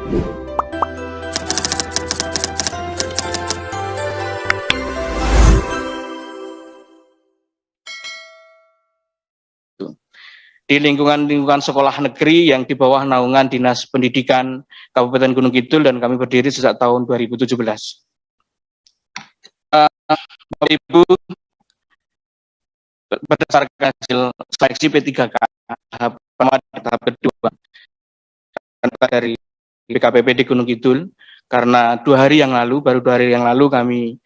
Di lingkungan sekolah negeri yang di bawah naungan Dinas Pendidikan Kabupaten Gunung Kidul, dan kami berdiri sejak tahun 2017. Bapak Ibu, berdasarkan hasil seleksi P3K tahap pertama dan tahap kedua dari BKPP di Gunung Kidul, karena baru 2 hari yang lalu kami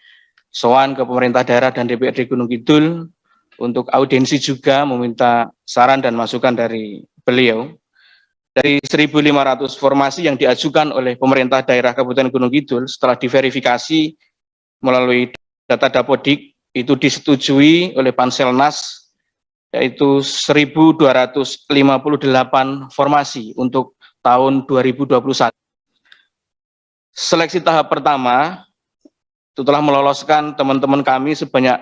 sowan ke pemerintah daerah dan DPRD Gunung Kidul untuk audiensi, juga meminta saran dan masukan dari beliau. Dari 1.500 formasi yang diajukan oleh pemerintah daerah Kabupaten Gunung Kidul, setelah diverifikasi melalui data Dapodik, itu disetujui oleh Panselnas, yaitu 1.258 formasi untuk tahun 2021. Seleksi tahap pertama itu telah meloloskan teman-teman kami sebanyak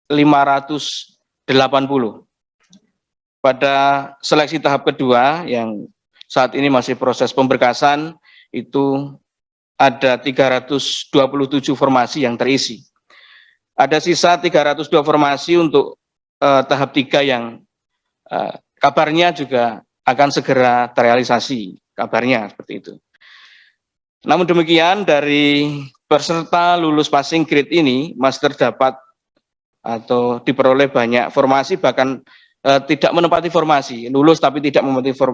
580. Pada seleksi tahap kedua yang saat ini masih proses pemberkasan, itu ada 327 formasi yang terisi. Ada sisa 302 formasi untuk tahap 3 yang kabarnya juga akan segera terrealisasi, kabarnya seperti itu. Namun demikian, dari peserta lulus passing grade ini masih terdapat atau diperoleh banyak formasi, bahkan tidak menempati formasi, lulus tapi tidak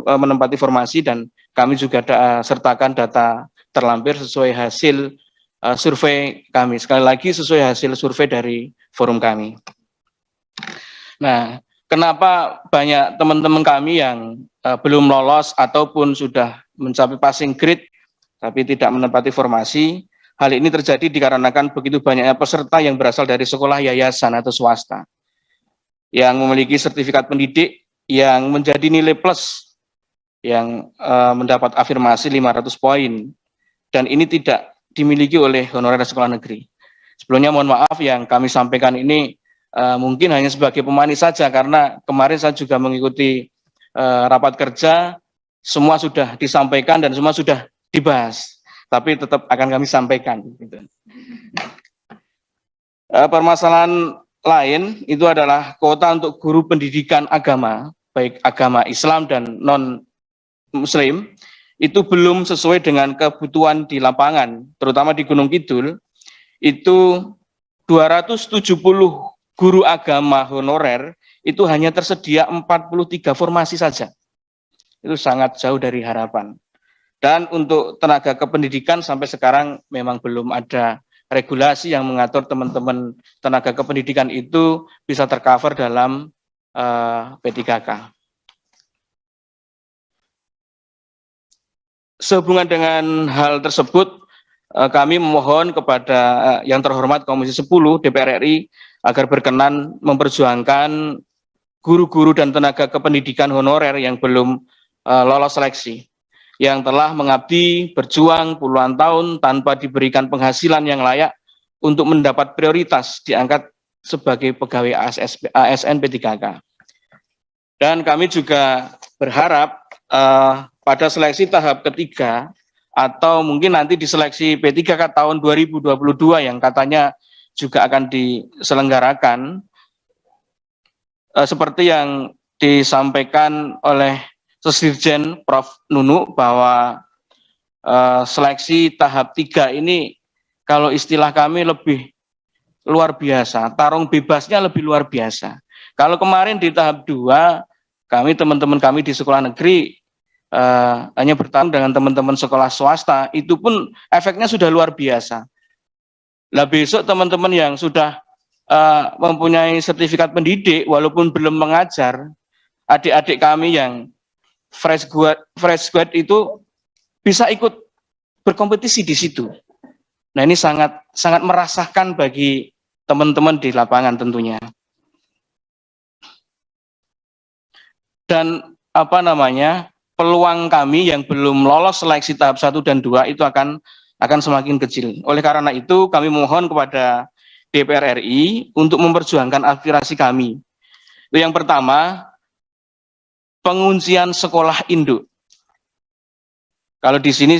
menempati formasi, dan kami juga sertakan data terlampir sesuai hasil survei kami. Sekali lagi, sesuai hasil survei dari forum kami. Nah, kenapa banyak teman-teman kami yang belum lolos ataupun sudah mencapai passing grade tapi tidak menempati formasi? Hal ini terjadi dikarenakan begitu banyaknya peserta yang berasal dari sekolah yayasan atau swasta yang memiliki sertifikat pendidik yang menjadi nilai plus yang mendapat afirmasi 500 poin, dan ini tidak dimiliki oleh honorer sekolah negeri. Sebelumnya mohon maaf, yang kami sampaikan ini mungkin hanya sebagai pemanis saja, karena kemarin saya juga mengikuti rapat kerja, semua sudah disampaikan dan semua sudah dibahas, tapi tetap akan kami sampaikan. Permasalahan lain itu adalah kuota untuk guru pendidikan agama, baik agama Islam dan non-Muslim, itu belum sesuai dengan kebutuhan di lapangan, terutama di Gunung Kidul. Itu 270 guru agama honorer itu hanya tersedia 43 formasi saja. Itu sangat jauh dari harapan. Dan untuk tenaga kependidikan sampai sekarang memang belum ada regulasi yang mengatur teman-teman tenaga kependidikan itu bisa tercover dalam P3K. Sehubungan dengan hal tersebut, kami memohon kepada yang terhormat Komisi 10 DPR RI agar berkenan memperjuangkan guru-guru dan tenaga kependidikan honorer yang belum lolos seleksi, yang telah mengabdi berjuang puluhan tahun tanpa diberikan penghasilan yang layak untuk mendapat prioritas diangkat sebagai pegawai ASN P3K. Dan kami juga berharap pada seleksi tahap ketiga atau mungkin nanti di seleksi P3K tahun 2022 yang katanya juga akan diselenggarakan, seperti yang disampaikan oleh Sesdirjen Prof. Nunu, bahwa seleksi tahap 3 ini kalau istilah kami lebih luar biasa, tarung bebasnya lebih luar biasa. Kalau kemarin di tahap 2, teman-teman kami di sekolah negeri hanya bertarung dengan teman-teman sekolah swasta, itu pun efeknya sudah luar biasa. Nah, besok teman-teman yang sudah mempunyai sertifikat pendidik walaupun belum mengajar, adik-adik kami yang fresh grad itu bisa ikut berkompetisi di situ. Nah, ini sangat merasakan bagi teman-teman di lapangan tentunya. Dan peluang kami yang belum lolos seleksi tahap 1 dan 2 itu akan semakin kecil. Oleh karena itu, kami mohon kepada DPR RI untuk memperjuangkan aspirasi kami. Itu yang pertama, penguncian sekolah induk. Kalau di sini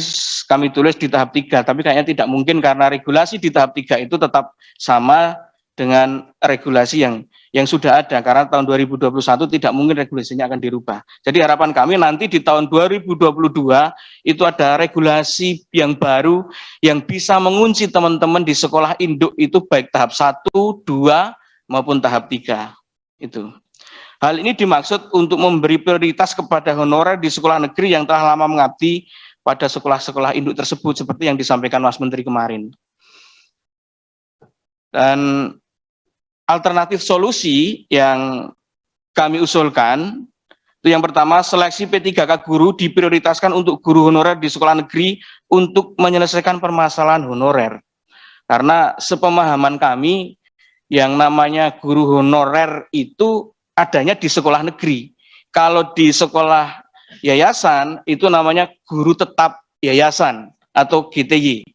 kami tulis di tahap 3, tapi kayaknya tidak mungkin karena regulasi di tahap 3 itu tetap sama dengan regulasi yang sudah ada, karena tahun 2021 tidak mungkin regulasinya akan dirubah. Jadi harapan kami nanti di tahun 2022 itu ada regulasi yang baru yang bisa mengunci teman-teman di sekolah induk itu baik tahap 1, 2 maupun tahap 3 itu. Hal ini dimaksud untuk memberi prioritas kepada honorer di sekolah negeri yang telah lama mengabdi pada sekolah-sekolah induk tersebut seperti yang disampaikan Mas Menteri kemarin. Dan alternatif solusi yang kami usulkan itu yang pertama, seleksi P3K guru diprioritaskan untuk guru honorer di sekolah negeri untuk menyelesaikan permasalahan honorer. Karena sepemahaman kami yang namanya guru honorer itu adanya di sekolah negeri. Kalau di sekolah yayasan itu namanya guru tetap yayasan atau GTY.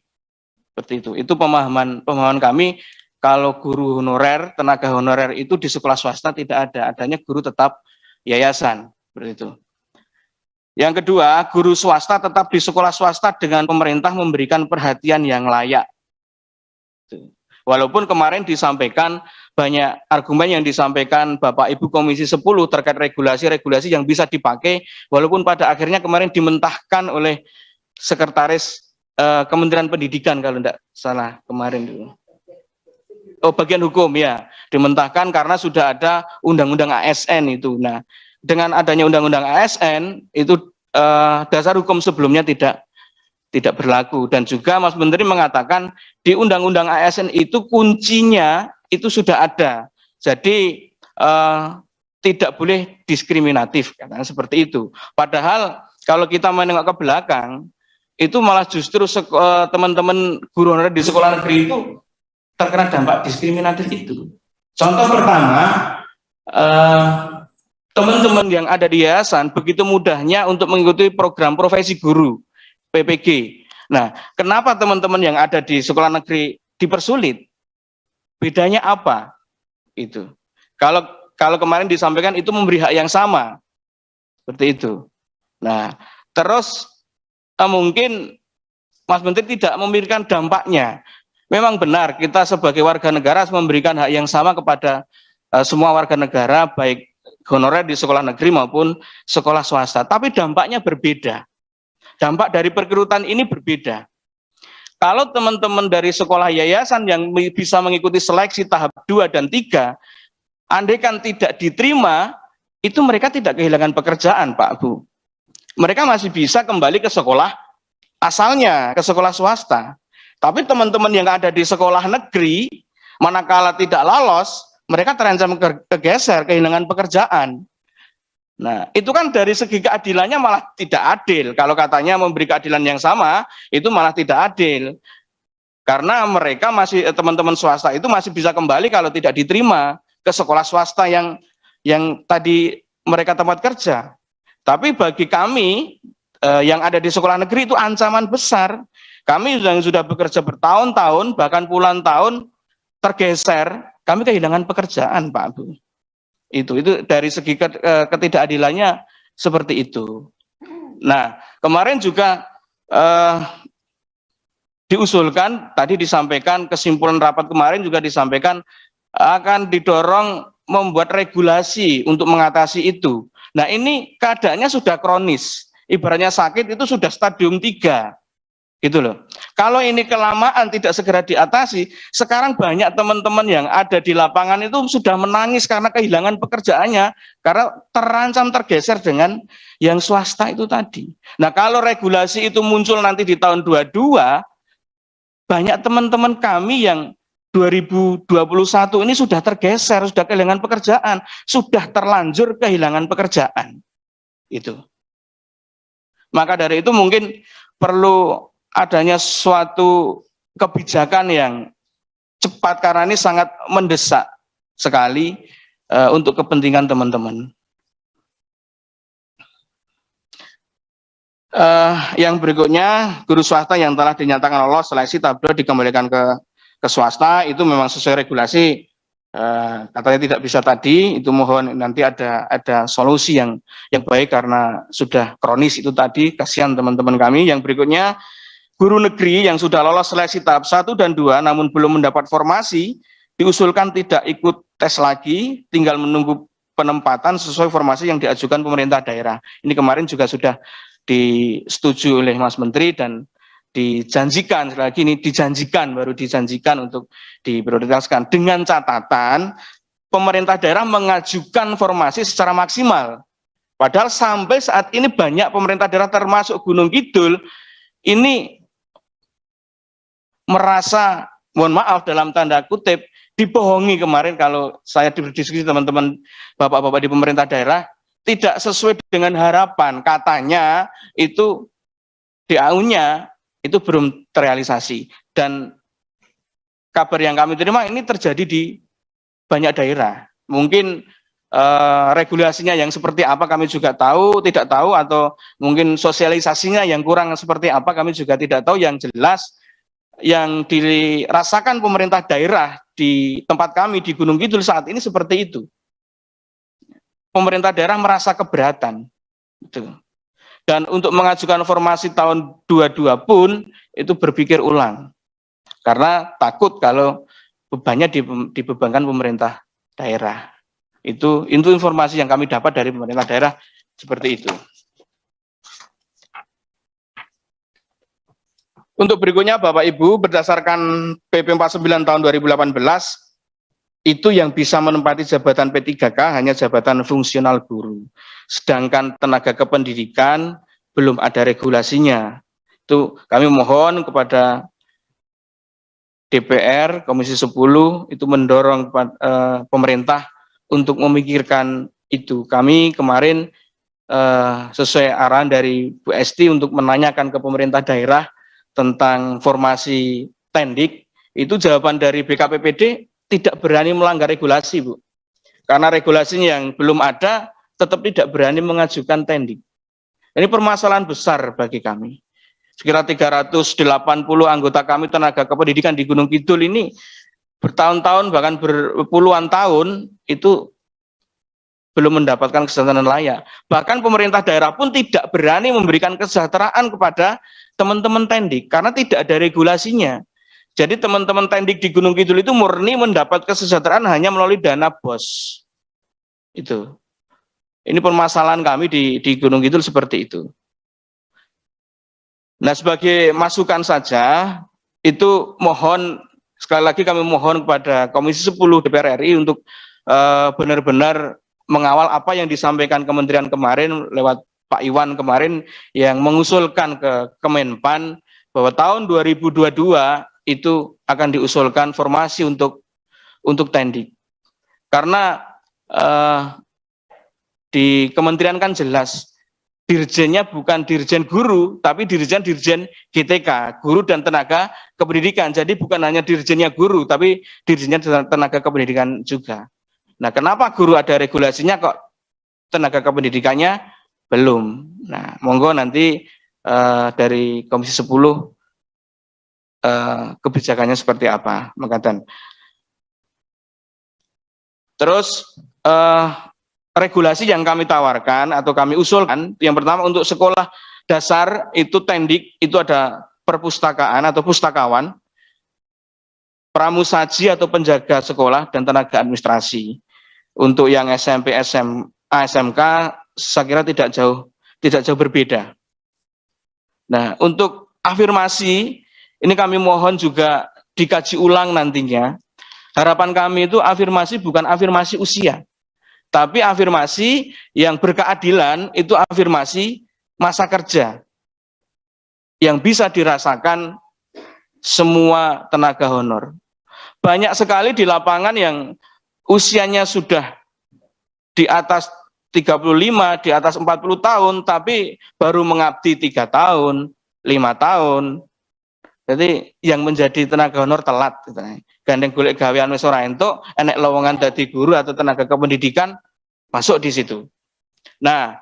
Seperti itu. Itu pemahaman kami. Kalau guru honorer, tenaga honorer itu di sekolah swasta tidak ada, adanya guru tetap yayasan. Seperti itu. Yang kedua, guru swasta tetap di sekolah swasta dengan pemerintah memberikan perhatian yang layak. Walaupun kemarin disampaikan banyak argumen yang disampaikan Bapak Ibu Komisi 10 terkait regulasi-regulasi yang bisa dipakai, walaupun pada akhirnya kemarin dimentahkan oleh Sekretaris Kementerian Pendidikan kalau tidak salah kemarin dulu. Oh, bagian hukum ya, dimentahkan karena sudah ada undang-undang ASN itu. Nah, dengan adanya undang-undang ASN itu dasar hukum sebelumnya tidak berlaku, dan juga Mas Menteri mengatakan di undang-undang ASN itu kuncinya itu sudah ada, jadi tidak boleh diskriminatif, katanya seperti itu. Padahal kalau kita menengok ke belakang itu malah justru teman-teman guru honorer di sekolah negeri itu terkena dampak diskriminatif itu. Contoh pertama, teman-teman yang ada di yayasan begitu mudahnya untuk mengikuti program profesi guru PPG. Nah, kenapa teman-teman yang ada di sekolah negeri dipersulit? Bedanya apa? Itu. Kalau kemarin disampaikan itu memberi hak yang sama. Seperti itu. Nah, terus mungkin Mas Menteri tidak memikirkan dampaknya. Memang benar kita sebagai warga negara harus memberikan hak yang sama kepada semua warga negara, baik honorer di sekolah negeri maupun sekolah swasta. Tapi dampaknya berbeda. Dampak dari perekrutan ini berbeda. Kalau teman-teman dari sekolah yayasan yang bisa mengikuti seleksi tahap 2 dan 3, andaikan tidak diterima, itu mereka tidak kehilangan pekerjaan, Pak Bu. Mereka masih bisa kembali ke sekolah asalnya, ke sekolah swasta. Tapi teman-teman yang ada di sekolah negeri, manakala tidak lolos, mereka terancam kegeser, kehilangan pekerjaan. Nah, itu kan dari segi keadilannya malah tidak adil. Kalau katanya memberi keadilan yang sama, itu malah tidak adil. Karena mereka masih, teman-teman swasta itu masih bisa kembali kalau tidak diterima ke sekolah swasta yang tadi mereka tempat kerja. Tapi bagi kami yang ada di sekolah negeri itu ancaman besar. Kami yang sudah bekerja bertahun-tahun, bahkan puluhan tahun tergeser, kami kehilangan pekerjaan, Pak Bu. Itu dari segi ketidakadilannya seperti itu. Nah, kemarin juga diusulkan, tadi disampaikan kesimpulan rapat kemarin juga disampaikan akan didorong membuat regulasi untuk mengatasi itu. Nah, ini keadaannya sudah kronis, ibaratnya sakit itu sudah stadium 3. Gitu loh. Kalau ini kelamaan tidak segera diatasi, sekarang banyak teman-teman yang ada di lapangan itu sudah menangis karena kehilangan pekerjaannya, karena terancam tergeser dengan yang swasta itu tadi. Nah, kalau regulasi itu muncul nanti di tahun 22, banyak teman-teman kami yang 2021 ini sudah tergeser, sudah kehilangan pekerjaan, sudah terlanjur kehilangan pekerjaan. Itu. Maka dari itu mungkin perlu adanya suatu kebijakan yang cepat karena ini sangat mendesak sekali untuk kepentingan teman-teman. Yang berikutnya, guru swasta yang telah dinyatakan lolos seleksi tahap 2 dikembalikan ke swasta, itu memang sesuai regulasi katanya tidak bisa tadi, itu mohon nanti ada solusi yang baik karena sudah kronis itu tadi, kasihan teman-teman kami. Yang berikutnya, guru negeri yang sudah lolos seleksi tahap 1 dan 2 namun belum mendapat formasi, diusulkan tidak ikut tes lagi, tinggal menunggu penempatan sesuai formasi yang diajukan pemerintah daerah. Ini kemarin juga sudah disetujui oleh Mas Menteri dan dijanjikan, sekali lagi ini dijanjikan, baru dijanjikan untuk diprioritaskan dengan catatan pemerintah daerah mengajukan formasi secara maksimal. Padahal sampai saat ini banyak pemerintah daerah termasuk Gunung Kidul ini merasa, mohon maaf dalam tanda kutip, dibohongi kemarin kalau saya berdiskusi teman-teman bapak-bapak di pemerintah daerah, tidak sesuai dengan harapan. Katanya itu DAU-nya itu belum terrealisasi. Dan kabar yang kami terima ini terjadi di banyak daerah. Mungkin regulasinya yang seperti apa kami juga tidak tahu, atau mungkin sosialisasinya yang kurang seperti apa kami juga tidak tahu. Yang jelas yang dirasakan pemerintah daerah di tempat kami di Gunung Kidul saat ini seperti itu. Pemerintah daerah merasa keberatan. Gitu. Dan untuk mengajukan formasi tahun 22 pun itu berpikir ulang. Karena takut kalau bebannya dibebankan pemerintah daerah. Itu informasi yang kami dapat dari pemerintah daerah seperti itu. Untuk berikutnya Bapak Ibu, berdasarkan PP 49 tahun 2018, itu yang bisa menempati jabatan P3K hanya jabatan fungsional guru. Sedangkan tenaga kependidikan belum ada regulasinya. Itu kami mohon kepada DPR, Komisi 10, itu mendorong pemerintah untuk memikirkan itu. Kami kemarin sesuai arahan dari Bu Esti untuk menanyakan ke pemerintah daerah tentang formasi tendik, itu jawaban dari BKPPD tidak berani melanggar regulasi, Bu. Karena regulasinya yang belum ada, tetap tidak berani mengajukan tendik. Ini permasalahan besar bagi kami. Sekira 380 anggota kami tenaga kependidikan di Gunung Kidul ini bertahun-tahun, bahkan berpuluhan tahun, itu belum mendapatkan kesejahteraan layak. Bahkan pemerintah daerah pun tidak berani memberikan kesejahteraan kepada teman-teman tendik, karena tidak ada regulasinya. Jadi teman-teman tendik di Gunung Kidul itu murni mendapat kesejahteraan hanya melalui dana BOS. Itu. Ini permasalahan kami di Gunung Kidul seperti itu. Nah, sebagai masukan saja, itu mohon, sekali lagi kami mohon kepada Komisi 10 DPR RI untuk benar-benar mengawal apa yang disampaikan Kementerian kemarin lewat Pak Iwan kemarin yang mengusulkan ke Kemenpan bahwa tahun 2022 itu akan diusulkan formasi untuk tendik. Karena di kementerian kan jelas dirjennya bukan dirjen guru, tapi dirjen GTK, guru dan tenaga kependidikan. Jadi bukan hanya dirjennya guru, tapi dirjennya tenaga kependidikan juga. Nah, kenapa guru ada regulasinya kok tenaga kependidikannya belum? Nah, monggo nanti dari Komisi 10 kebijakannya seperti apa, Mengatakan. Terus regulasi yang kami tawarkan atau kami usulkan, yang pertama untuk sekolah dasar itu tendik, itu ada perpustakaan atau pustakawan, pramusaji atau penjaga sekolah, dan tenaga administrasi. Untuk yang SMP, SMA, SMK, saya kira tidak jauh berbeda. Nah, untuk afirmasi, ini kami mohon juga dikaji ulang nantinya. Harapan kami itu afirmasi bukan afirmasi usia, tapi afirmasi yang berkeadilan, itu afirmasi masa kerja yang bisa dirasakan semua tenaga honor. Banyak sekali di lapangan yang usianya sudah di atas 35, di atas 40 tahun, tapi baru mengabdi 3 tahun, 5 tahun. Jadi yang menjadi tenaga honor telat. Gitu. Gandeng golek gawean wis ora entuk, enek lowongan dadi guru atau tenaga kependidikan, masuk di situ. Nah,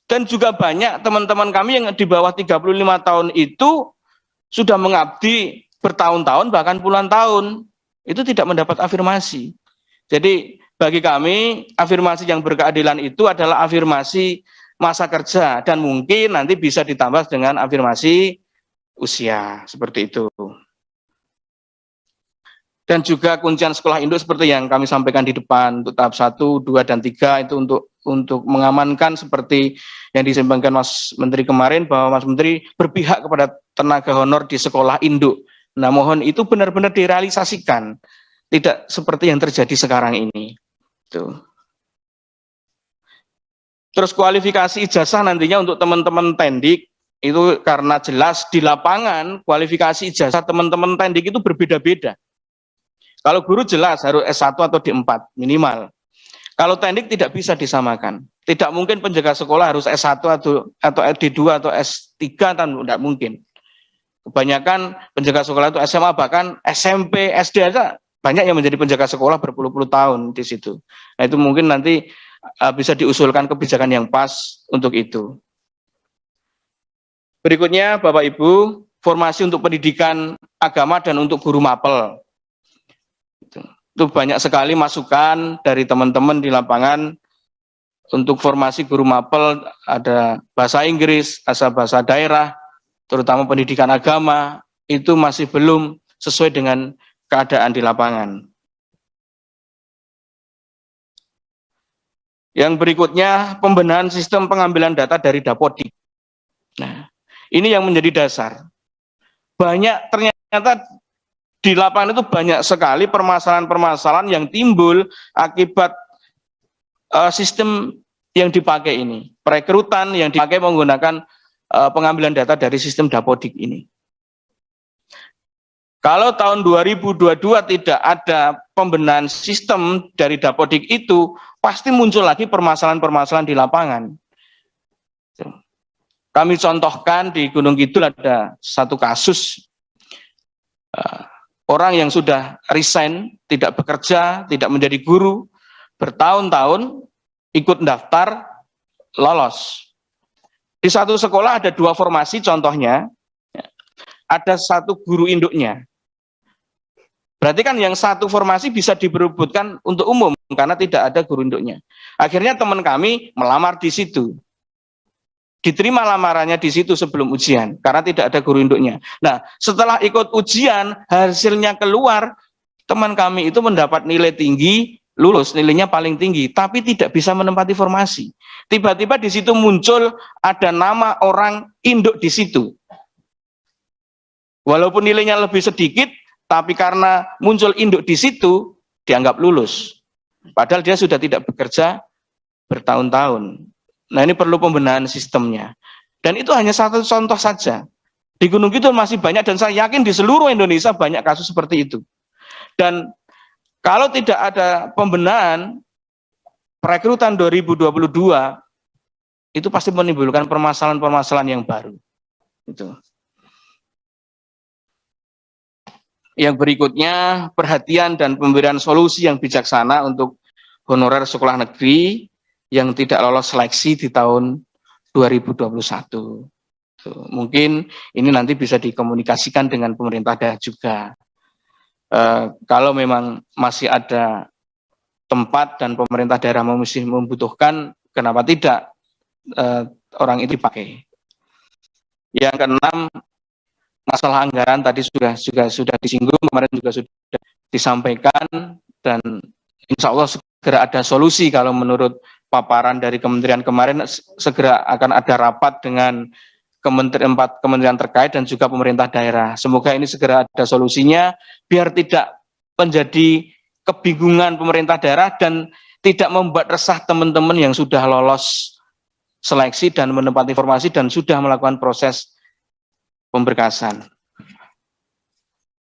dan juga banyak teman-teman kami yang di bawah 35 tahun itu sudah mengabdi bertahun-tahun, bahkan puluhan tahun, itu tidak mendapat afirmasi. Jadi bagi kami afirmasi yang berkeadilan itu adalah afirmasi masa kerja dan mungkin nanti bisa ditambah dengan afirmasi usia seperti itu. Dan juga kuncian sekolah induk seperti yang kami sampaikan di depan untuk tahap 1, 2, dan 3 itu untuk mengamankan seperti yang disampaikan Mas Menteri kemarin bahwa Mas Menteri berpihak kepada tenaga honor di sekolah induk. Nah, mohon itu benar-benar direalisasikan, tidak seperti yang terjadi sekarang ini. Tuh. Terus kualifikasi ijazah nantinya untuk teman-teman tendik itu karena jelas di lapangan kualifikasi ijazah teman-teman tendik itu berbeda-beda. Kalau guru jelas harus S1 atau D4 minimal. Kalau tendik tidak bisa disamakan. Tidak mungkin penjaga sekolah harus S1 atau D2 atau S3 tidak mungkin. Kebanyakan penjaga sekolah itu SMA, bahkan SMP, SD aja banyak yang menjadi penjaga sekolah berpuluh-puluh tahun di situ. Nah, itu mungkin nanti bisa diusulkan kebijakan yang pas untuk itu. Berikutnya Bapak Ibu, formasi untuk pendidikan agama dan untuk guru mapel. Itu banyak sekali masukan dari teman-teman di lapangan untuk formasi guru mapel, ada bahasa Inggris, bahasa daerah, terutama pendidikan agama, itu masih belum sesuai dengan keadaan di lapangan. Yang berikutnya, pembenahan sistem pengambilan data dari Dapodik. Nah, ini yang menjadi dasar. Banyak ternyata di lapangan itu banyak sekali permasalahan-permasalahan yang timbul akibat sistem yang dipakai ini. Perekrutan yang dipakai menggunakan pengambilan data dari sistem Dapodik ini. Kalau tahun 2022 tidak ada pembenahan sistem dari Dapodik itu, pasti muncul lagi permasalahan-permasalahan di lapangan. Kami contohkan di Gunung Kidul ada satu kasus orang yang sudah resign, tidak bekerja, tidak menjadi guru, bertahun-tahun ikut daftar, lolos. Di satu sekolah ada 2 formasi contohnya, ada 1 guru induknya. Berarti kan yang 1 formasi bisa diperebutkan untuk umum karena tidak ada guru induknya. Akhirnya teman kami melamar di situ. Diterima lamarannya di situ sebelum ujian karena tidak ada guru induknya. Nah, setelah ikut ujian, hasilnya keluar, teman kami itu mendapat nilai tinggi, lulus, nilainya paling tinggi, tapi tidak bisa menempati formasi. Tiba-tiba di situ muncul ada nama orang induk di situ. Walaupun nilainya lebih sedikit, tapi karena muncul induk di situ, dianggap lulus. Padahal dia sudah tidak bekerja bertahun-tahun. Nah, ini perlu pembenahan sistemnya. Dan itu hanya satu contoh saja. Di Gunung Kidul masih banyak dan saya yakin di seluruh Indonesia banyak kasus seperti itu. Dan kalau tidak ada pembenahan perekrutan 2022 itu pasti menimbulkan permasalahan-permasalahan yang baru. Itu. Yang berikutnya, perhatian dan pemberian solusi yang bijaksana untuk honorer sekolah negeri yang tidak lolos seleksi di tahun 2021. Mungkin ini nanti bisa dikomunikasikan dengan pemerintah daerah juga. Kalau memang masih ada tempat dan pemerintah daerah masih membutuhkan, kenapa tidak orang itu dipakai. Yang keenam, masalah anggaran tadi sudah disinggung, kemarin juga sudah disampaikan, dan insya Allah segera ada solusi. Kalau menurut paparan dari kementerian kemarin, segera akan ada rapat dengan kementerian terkait dan juga pemerintah daerah. Semoga ini segera ada solusinya, biar tidak menjadi kebingungan pemerintah daerah dan tidak membuat resah teman-teman yang sudah lolos seleksi dan menempati formasi dan sudah melakukan proses pemberkasan.